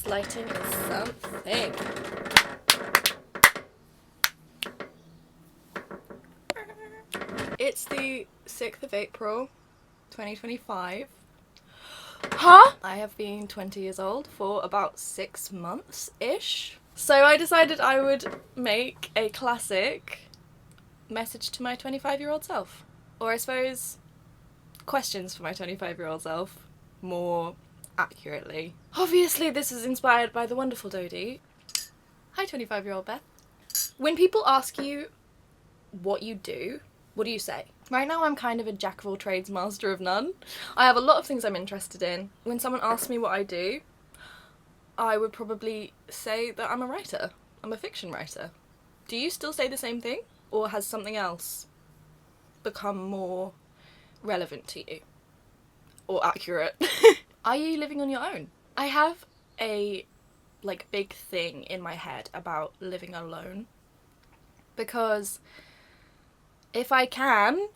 This lighting is something. It's the 6th of April, 2025. Huh? I have been 20 years old for about 6 months-ish. So I decided I would make a classic message to my 25-year-old self. Or I suppose questions for my 25-year-old self, more accurately. Obviously this is inspired by the wonderful Dodie. Hi 25-year-old Beth. When people ask you what you do, what do you say? Right now I'm kind of a jack of all trades, master of none. I have a lot of things I'm interested in. When someone asks me what I do, I would probably say that I'm a writer. I'm a fiction writer. Do you still say the same thing? Or has something else become more relevant to you? Or accurate? Are you living on your own? I have a big thing in my head about living alone. Because if I can,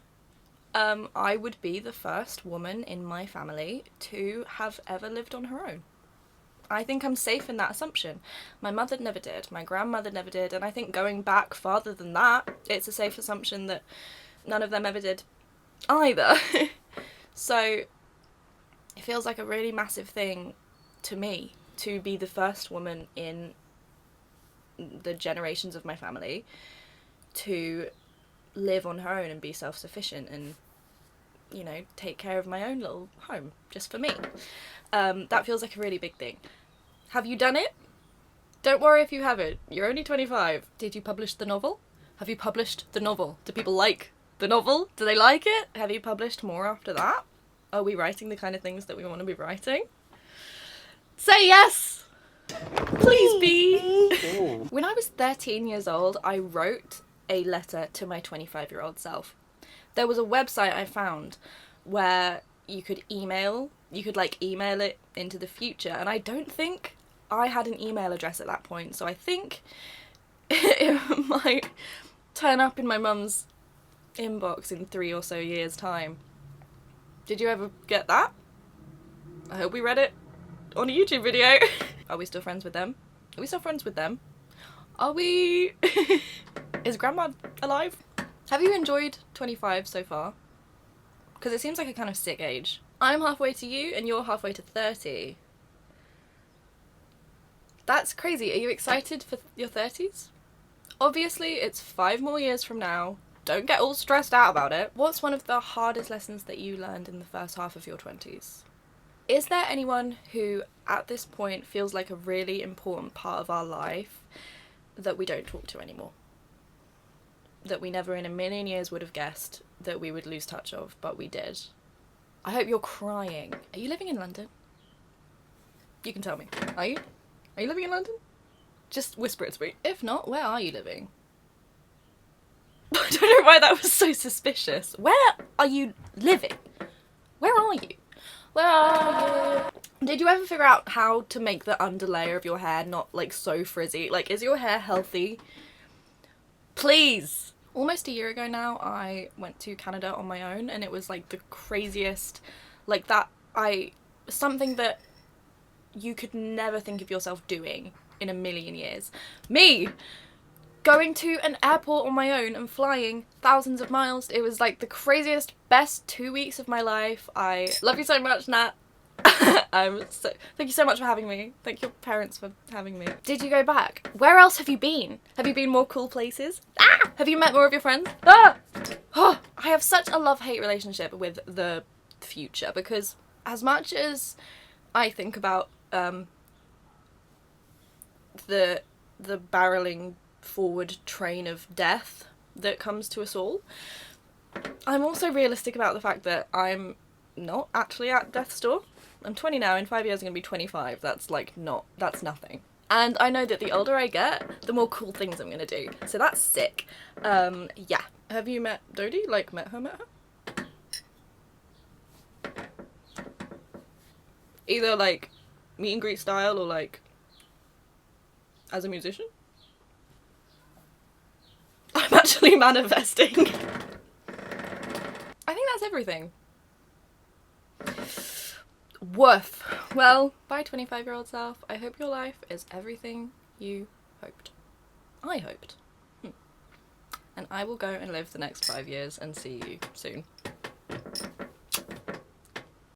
I would be the first woman in my family to have ever lived on her own. I think I'm safe in that assumption. My mother never did, my grandmother never did, and I think going back farther than that, it's a safe assumption that none of them ever did either. So it feels like a really massive thing to me to be the first woman in the generations of my family to live on her own and be self-sufficient and, you know, take care of my own little home just for me. That feels like a really big thing. Have you done it? Don't worry if you haven't. You're only 25. Did you publish the novel? Have you published the novel? Do people like the novel? Do they like it? Have you published more after that? Are we writing the kind of things that we want to be writing? Say yes! Please be! When I was 13 years old, I wrote a letter to my 25-year-old self. There was a website I found where you could email it into the future, and I don't think I had an email address at that point, so I think it might turn up in my mum's inbox in 3 or so years' time. Did you ever get that? I hope we read it on a YouTube video. Are we still friends with them? Are we still friends with them? Are we... Is Grandma alive? Have you enjoyed 25 so far? Because it seems like a kind of sick age. I'm halfway to you and you're halfway to 30. That's crazy. Are you excited for your 30s? Obviously, it's 5 more years from now. Don't get all stressed out about it. What's one of the hardest lessons that you learned in the first half of your 20s? Is there anyone who, at this point, feels like a really important part of our life that we don't talk to anymore? That we never in a million years would have guessed that we would lose touch of, but we did. I hope you're crying. Are you living in London? You can tell me. Are you? Are you living in London? Just whisper it to me. If not, where are you living? I don't know why that was so suspicious. Where are you living? Where are you? Where are you? Did you ever figure out how to make the underlayer of your hair not so frizzy? Is your hair healthy? Please! Almost a year ago now, I went to Canada on my own, and it was the craziest, something that you could never think of yourself doing in a million years. Me! Going to an airport on my own and flying thousands of miles. It was the craziest, best 2 weeks of my life. I love you so much, Nat. Thank you so much for having me. Thank your parents for having me. Did you go back? Where else have you been? Have you been more cool places? Ah! Have you met more of your friends? Ah! Oh, I have such a love-hate relationship with the future, because as much as I think about the barreling forward train of death that comes to us all, I'm also realistic about the fact that I'm not actually at death's door. I'm 20 now, in 5 years I'm gonna be 25. That's that's nothing. And I know that the older I get, the more cool things I'm gonna do. So that's sick. Yeah. Have you met Dodie? Met her? Either meet and greet style or as a musician? I'm actually manifesting. I think that's everything. Woof. Well, bye 25-year-old self. I hope your life is everything you hoped. I hoped. And I will go and live the next 5 years and see you soon.